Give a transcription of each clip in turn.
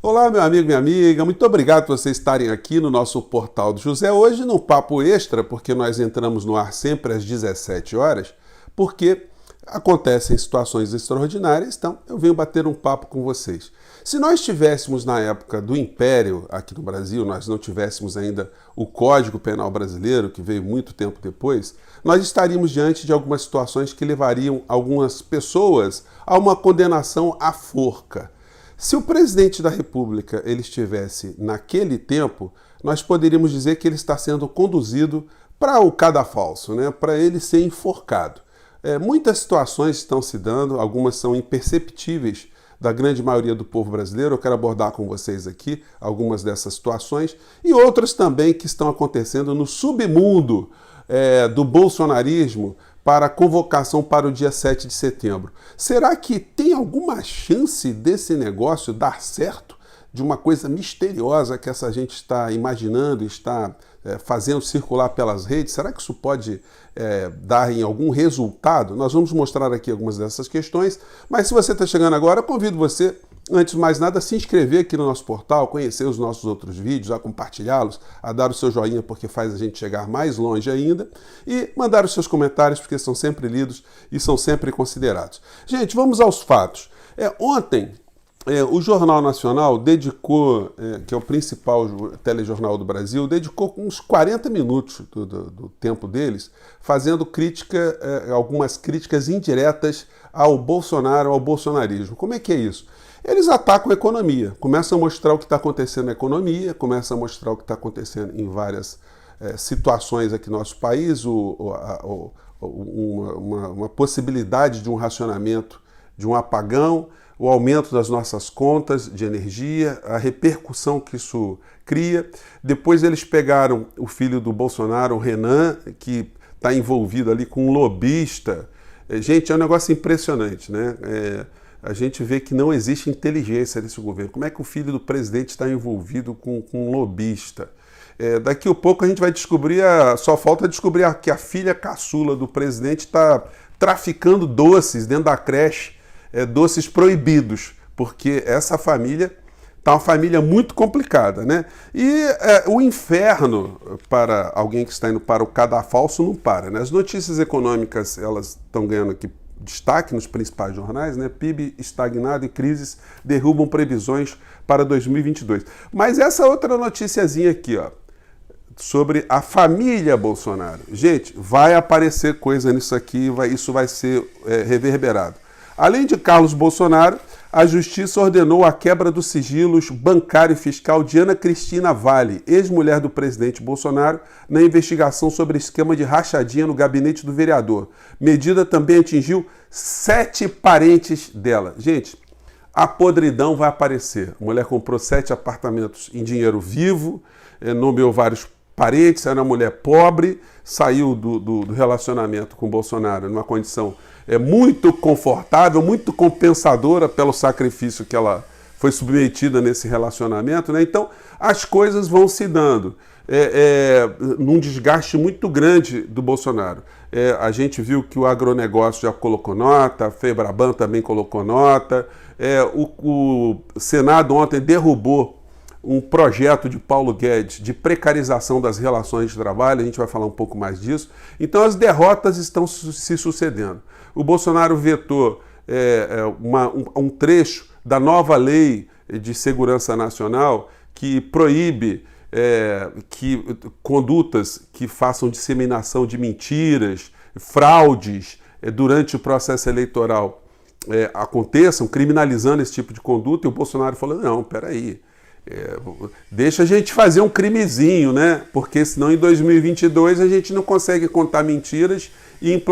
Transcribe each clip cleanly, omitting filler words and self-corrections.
Olá, meu amigo, minha amiga, muito obrigado por vocês estarem aqui no nosso Portal do José. Hoje no Papo Extra, porque nós entramos no ar sempre às 17 horas, porque acontecem situações extraordinárias, então eu venho bater um papo com vocês. Se nós estivéssemos na época do Império aqui no Brasil, nós não tivéssemos ainda o Código Penal brasileiro, que veio muito tempo depois, nós estaríamos diante de algumas situações que levariam algumas pessoas a uma condenação à forca. Se o presidente da República ele estivesse naquele tempo, nós poderíamos dizer que ele está sendo conduzido para o cadafalso, né? Para ele ser enforcado. Muitas situações estão se dando, algumas são imperceptíveis da grande maioria do povo brasileiro. Eu quero abordar com vocês aqui algumas dessas situações e outras também que estão acontecendo no submundo do bolsonarismo para a convocação para o dia 7 de setembro. Será que tem alguma chance desse negócio dar certo? De uma coisa misteriosa que essa gente está imaginando, está fazendo circular pelas redes? Será que isso pode dar em algum resultado? Nós vamos mostrar aqui algumas dessas questões, mas se você está chegando agora, eu convido você, antes de mais nada, a se inscrever aqui no nosso portal, conhecer os nossos outros vídeos, a compartilhá-los, a dar o seu joinha porque faz a gente chegar mais longe ainda e mandar os seus comentários porque são sempre lidos e são sempre considerados. Gente, vamos aos fatos. Ontem, o Jornal Nacional dedicou, que é o principal telejornal do Brasil, dedicou uns 40 minutos do tempo deles fazendo algumas críticas indiretas ao Bolsonaro, ao bolsonarismo. Como é que é isso? Eles atacam a economia, começam a mostrar o que está acontecendo na economia, começam a mostrar o que está acontecendo em várias situações aqui no nosso país, uma possibilidade de um racionamento, de um apagão, o aumento das nossas contas de energia, a repercussão que isso cria. Depois eles pegaram o filho do Bolsonaro, o Renan, que está envolvido ali com um lobista. Gente, é um negócio impressionante, né? A gente vê que não existe inteligência nesse governo. Como é que o filho do presidente está envolvido com um lobista? Daqui a pouco a gente vai descobrir, só falta descobrir que a filha caçula do presidente está traficando doces dentro da creche, doces proibidos, porque essa família está uma família muito complicada, né? E o inferno para alguém que está indo para o cadafalso não para, né? As notícias econômicas, elas estão ganhando aqui destaque nos principais jornais, né? PIB estagnado e crises derrubam previsões para 2022. Mas essa outra noticiazinha aqui, ó, sobre a família Bolsonaro. Gente, vai aparecer coisa nisso aqui, isso vai ser reverberado. Além de Carlos Bolsonaro, a Justiça ordenou a quebra dos sigilos bancário e fiscal de Ana Cristina Valle, ex-mulher do presidente Bolsonaro, na investigação sobre esquema de rachadinha no gabinete do vereador. Medida também atingiu 7 parentes dela. Gente, a podridão vai aparecer. A mulher comprou 7 apartamentos em dinheiro vivo, nomeou vários parentes, era uma mulher pobre, saiu do relacionamento com Bolsonaro numa condição muito confortável, muito compensadora pelo sacrifício que ela foi submetida nesse relacionamento, né? Então, as coisas vão se dando num desgaste muito grande do Bolsonaro. A gente viu que o agronegócio já colocou nota, a Febraban também colocou nota, o Senado ontem derrubou um projeto de Paulo Guedes de precarização das relações de trabalho, a gente vai falar um pouco mais disso. Então as derrotas estão se sucedendo. O Bolsonaro vetou um trecho da nova lei de segurança nacional que proíbe condutas que façam disseminação de mentiras, fraudes durante o processo eleitoral aconteçam, criminalizando esse tipo de conduta, e o Bolsonaro falou, não, peraí, deixa a gente fazer um crimezinho, né? Porque senão em 2022 a gente não consegue contar mentiras e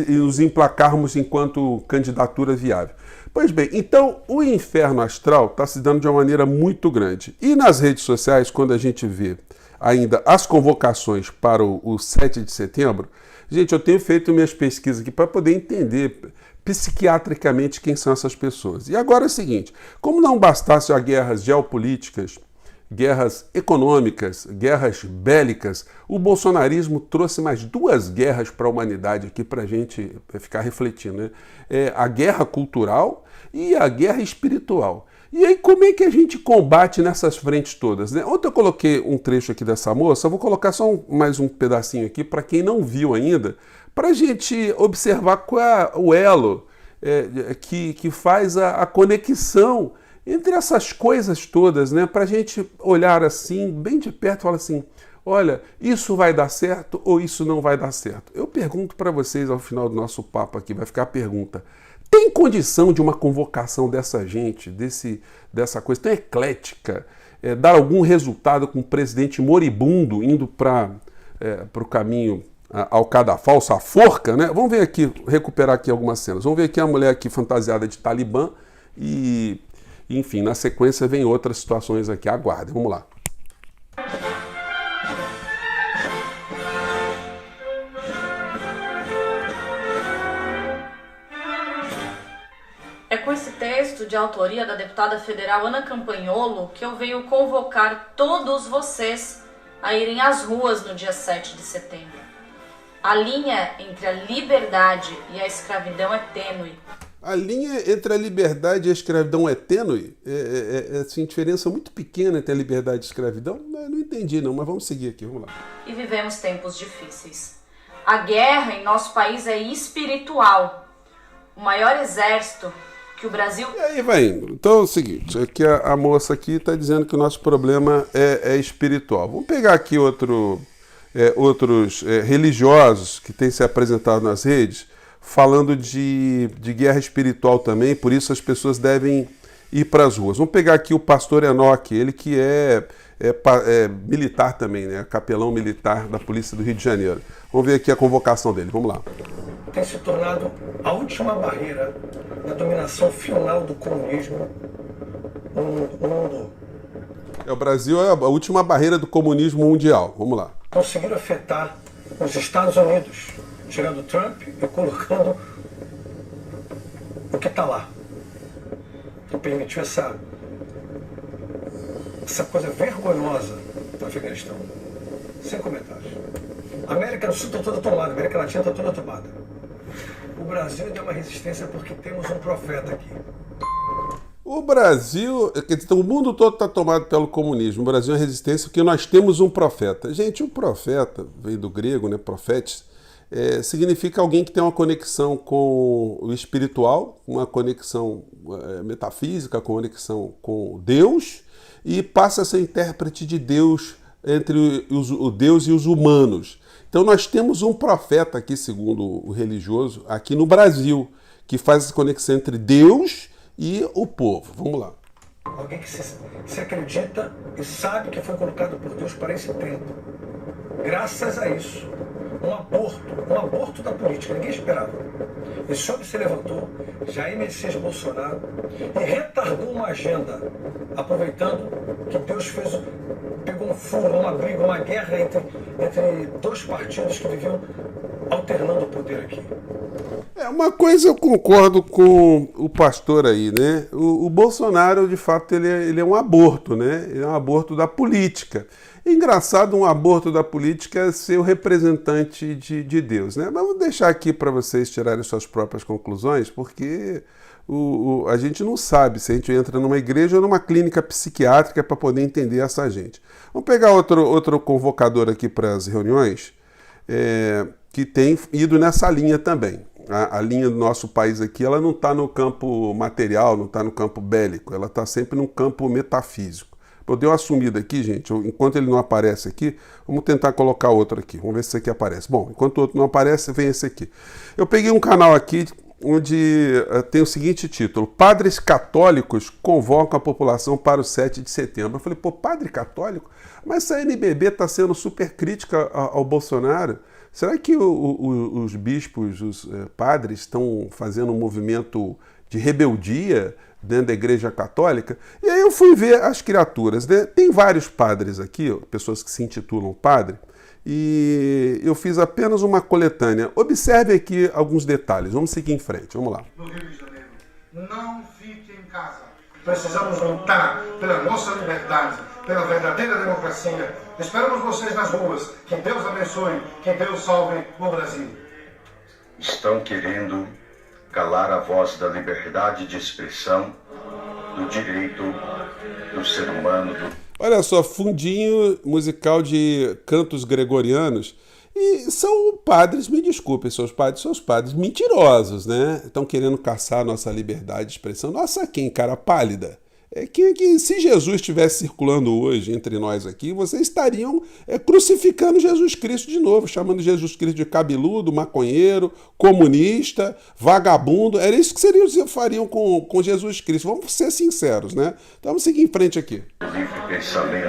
nos emplacarmos enquanto candidatura viável. Pois bem, então o inferno astral está se dando de uma maneira muito grande. E nas redes sociais, quando a gente vê ainda as convocações para o 7 de setembro, gente, eu tenho feito minhas pesquisas aqui para poder entender psiquiatricamente quem são essas pessoas. E agora é o seguinte, como não bastasse as guerras geopolíticas, guerras econômicas, guerras bélicas, o bolsonarismo trouxe mais 2 guerras para a humanidade aqui para a gente ficar refletindo, né? A guerra cultural e a guerra espiritual. E aí, como é que a gente combate nessas frentes todas, né? Ontem eu coloquei um trecho aqui dessa moça, eu vou colocar só mais um pedacinho aqui para quem não viu ainda, para a gente observar qual é o elo que faz a conexão entre essas coisas todas, né? Para a gente olhar assim, bem de perto e falar assim, olha, isso vai dar certo ou isso não vai dar certo? Eu pergunto para vocês ao final do nosso papo aqui, vai ficar a pergunta. Tem condição de uma convocação dessa gente, dessa coisa tão eclética, dar algum resultado com o presidente moribundo indo para o caminho ao cadafalso, à forca, né? Vamos ver aqui, recuperar aqui algumas cenas. Vamos ver aqui a mulher aqui fantasiada de Talibã e, enfim, na sequência vem outras situações aqui. Aguardem, vamos lá. É com esse texto de autoria da deputada federal Ana Campanholo que eu venho convocar todos vocês a irem às ruas no dia 7 de setembro. A linha entre a liberdade e a escravidão é tênue. A linha entre a liberdade e a escravidão é tênue? É assim, diferença muito pequena entre a liberdade e a escravidão? Não entendi não, mas vamos seguir aqui, vamos lá. E vivemos tempos difíceis. A guerra em nosso país é espiritual. O maior exército que o Brasil... E aí vai indo. Então é o seguinte, aqui a moça aqui está dizendo que o nosso problema é espiritual. Vamos pegar aqui outros religiosos que têm se apresentado nas redes, falando de guerra espiritual também, por isso as pessoas devem ir para as ruas. Vamos pegar aqui o pastor Enoque, ele que é militar também, né? Capelão militar da Polícia do Rio de Janeiro. Vamos ver aqui a convocação dele, vamos lá. Tem se tornado a última barreira da dominação final do comunismo no mundo. O Brasil é a última barreira do comunismo mundial. Vamos lá. Conseguiram afetar os Estados Unidos, tirando Trump e colocando o que está lá. Que permitiu essa coisa vergonhosa no Afeganistão. Sem comentários. A América do Sul está toda tomada, a América Latina está toda tomada. O Brasil deu uma resistência porque temos um profeta aqui. O Brasil, quer dizer, o mundo todo está tomado pelo comunismo. O Brasil é resistência porque nós temos um profeta. Gente, um profeta, veio do grego, né, profetes, significa alguém que tem uma conexão com o espiritual, uma conexão metafísica, conexão com Deus, e passa a ser intérprete de Deus entre o Deus e os humanos. Então nós temos um profeta aqui, segundo o religioso, aqui no Brasil, que faz essa conexão entre Deus e o povo. Vamos lá. Alguém que se acredita e sabe que foi colocado por Deus para esse tempo. Graças a isso, um aborto da política, ninguém esperava. Esse homem se levantou, Jair Messias Bolsonaro, e retardou uma agenda, aproveitando que Deus pegou um furo, uma briga, uma guerra entre dois partidos que viviam alternando o poder aqui. Uma coisa eu concordo com o pastor aí, né? O Bolsonaro, de fato, ele é um aborto, né? Ele é um aborto da política. Engraçado um aborto da política ser o representante de Deus, né? Mas vou deixar aqui para vocês tirarem suas próprias conclusões, porque a gente não sabe se a gente entra numa igreja ou numa clínica psiquiátrica para poder entender essa gente. Vamos pegar outro convocador aqui para as reuniões, que tem ido nessa linha também. A linha do nosso país aqui, ela não está no campo material, não está no campo bélico, ela está sempre no campo metafísico. Eu dei uma sumida aqui, gente. Enquanto ele não aparece aqui, vamos tentar colocar outro aqui. Vamos ver se esse aqui aparece. Bom, enquanto o outro não aparece, vem esse aqui. Eu peguei um canal aqui onde tem o seguinte título: Padres católicos convocam a população para o 7 de setembro. Eu falei, pô, padre católico? Mas essa NBB está sendo super crítica ao Bolsonaro. Será que os bispos, os padres estão fazendo um movimento de rebeldia dentro da Igreja Católica? E aí eu fui ver as criaturas, né? Tem vários padres aqui, pessoas que se intitulam padre, e eu fiz apenas uma coletânea. Observe aqui alguns detalhes. Vamos seguir em frente, vamos lá. No Rio de Janeiro, não fique em casa. Precisamos lutar pela nossa liberdade, pela verdadeira democracia. Esperamos vocês nas ruas. Que Deus abençoe, que Deus salve o Brasil. Estão querendo calar a voz da liberdade de expressão do direito do ser humano. Olha só, fundinho musical de cantos gregorianos. E são padres, me desculpem, são os padres mentirosos, né? Estão querendo caçar a nossa liberdade de expressão. Nossa, quem, cara pálida? Que se Jesus estivesse circulando hoje entre nós aqui, vocês estariam crucificando Jesus Cristo de novo, chamando Jesus Cristo de cabeludo, maconheiro, comunista, vagabundo. Era isso que vocês fariam com Jesus Cristo. Vamos ser sinceros, né? Então vamos seguir em frente aqui. Livre pensamento,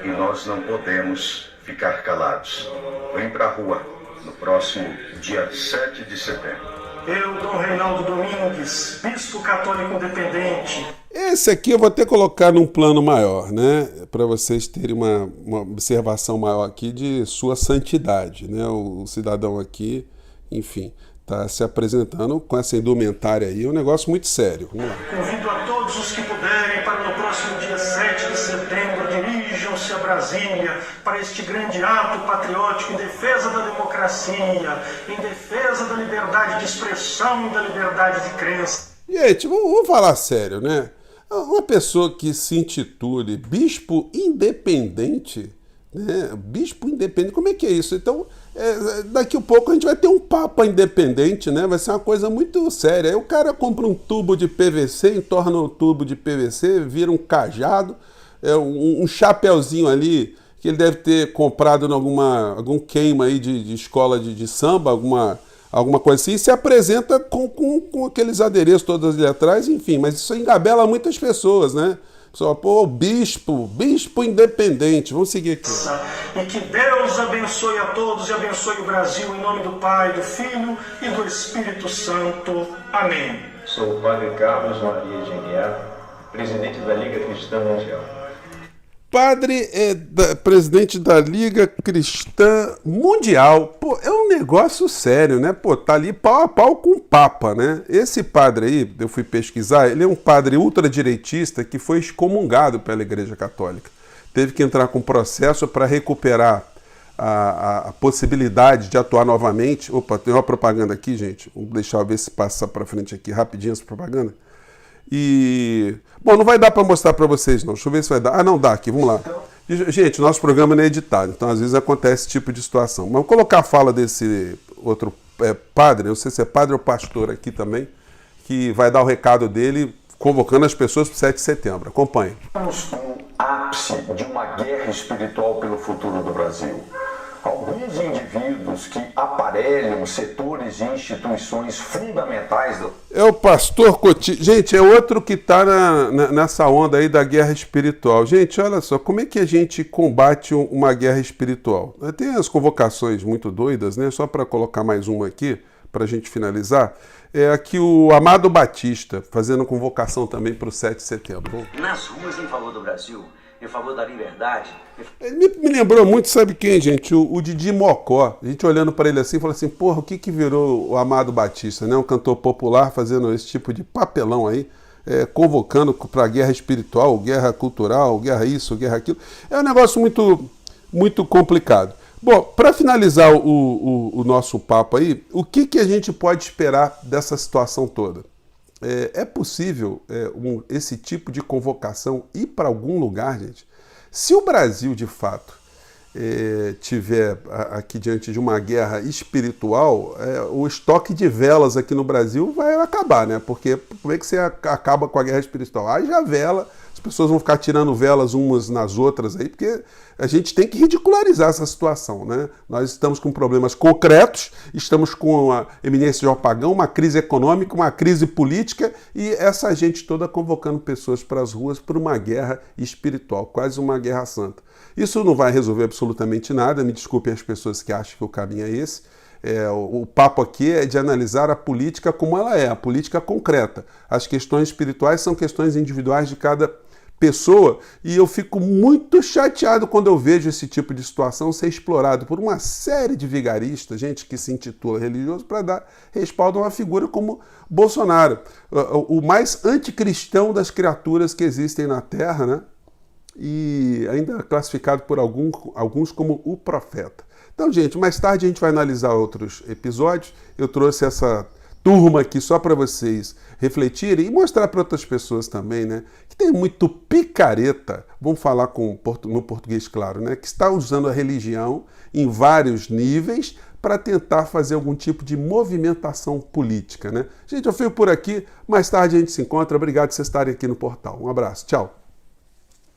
e nós não podemos ficar calados. Vem pra rua no próximo dia 7 de setembro. Eu, Dom Reinaldo Domingues, bispo católico independente. Esse aqui eu vou até colocar num plano maior, né? Para vocês terem uma observação maior aqui de sua santidade, né? O cidadão aqui, enfim, está se apresentando com essa indumentária aí, é um negócio muito sério. Vamos lá. Convido a todos os que puderem para no próximo dia 7 de setembro dirijam-se a Brasília para este grande ato patriótico em defesa da democracia, em defesa da liberdade de expressão e da liberdade de crença. Gente, vamos falar sério, né? Uma pessoa que se intitule bispo independente, né? Bispo independente, como é que é isso? Então, daqui a pouco a gente vai ter um papa independente, né? Vai ser uma coisa muito séria. Aí o cara compra um tubo de PVC, entorna o tubo de PVC, vira um cajado, um chapeuzinho ali que ele deve ter comprado em algum queima aí de escola de samba, alguma coisa assim, e se apresenta com aqueles adereços todos ali atrás, enfim, mas isso engabela muitas pessoas, né? Só, pô, bispo independente. Vamos seguir aqui. E que Deus abençoe a todos e abençoe o Brasil, em nome do Pai, do Filho e do Espírito Santo. Amém. Sou o Padre Carlos Maria de Aguiar, presidente da Liga Cristã Mundial. Padre presidente da Liga Cristã Mundial. Pô, é um negócio sério, né? Pô, tá ali pau a pau com o Papa, né? Esse padre aí, eu fui pesquisar, ele é um padre ultradireitista que foi excomungado pela Igreja Católica. Teve que entrar com processo para recuperar a possibilidade de atuar novamente. Opa, tem uma propaganda aqui, gente. Vamos deixar eu ver se passa para frente aqui rapidinho essa propaganda. E... Bom, não vai dar para mostrar para vocês, não. Deixa eu ver se vai dar. Ah, não dá aqui, vamos lá. Gente, nosso programa não é editado, então às vezes acontece esse tipo de situação. Mas vou colocar a fala desse outro padre, não sei se é padre ou pastor aqui também, que vai dar o recado dele, convocando as pessoas para o 7 de setembro. Acompanhe. Estamos no ápice de uma guerra espiritual pelo futuro do Brasil. Alguns indivíduos que aparelham setores e instituições fundamentais do... É o pastor Coty. Gente, é outro que está nessa onda aí da guerra espiritual. Gente, olha só, como é que a gente combate uma guerra espiritual? Tem as convocações muito doidas, né? Só para colocar mais uma aqui, para a gente finalizar. É aqui o Amado Batista, fazendo convocação também para o 7 de setembro. Nas ruas em favor do Brasil, em favor da liberdade. Ele me lembrou muito, sabe quem, gente? O Didi Mocó. A gente olhando para ele assim, falou assim, porra, o que virou o Amado Batista, né? Um cantor popular fazendo esse tipo de papelão aí, convocando para guerra espiritual, guerra cultural, guerra isso, guerra aquilo. É um negócio muito, muito complicado. Bom, para finalizar o nosso papo aí, o que a gente pode esperar dessa situação toda? É possível esse tipo de convocação ir para algum lugar, gente? Se o Brasil, de fato, tiver aqui diante de uma guerra espiritual, o estoque de velas aqui no Brasil vai acabar, né? Porque como é que você acaba com a guerra espiritual? Haja vela, as pessoas vão ficar tirando velas umas nas outras aí, porque a gente tem que ridicularizar essa situação, né? Nós estamos com problemas concretos, estamos com a eminência de um apagão, uma crise econômica, uma crise política e essa gente toda convocando pessoas para as ruas por uma guerra espiritual, quase uma guerra santa. Isso não vai resolver absolutamente nada, me desculpem as pessoas que acham que o caminho é esse. O papo aqui é de analisar a política como ela é, a política concreta. As questões espirituais são questões individuais de cada pessoa e eu fico muito chateado quando eu vejo esse tipo de situação ser explorado por uma série de vigaristas, gente que se intitula religioso, para dar respaldo a uma figura como Bolsonaro, o mais anticristão das criaturas que existem na Terra, né? E ainda classificado por alguns como o profeta. Então, gente, mais tarde a gente vai analisar outros episódios. Eu trouxe essa turma aqui só para vocês refletirem e mostrar para outras pessoas também, né? Que tem muito picareta, vamos falar no português claro, né? Que está usando a religião em vários níveis para tentar fazer algum tipo de movimentação política, né? Gente, eu fico por aqui, mais tarde a gente se encontra. Obrigado por vocês estarem aqui no portal. Um abraço, tchau.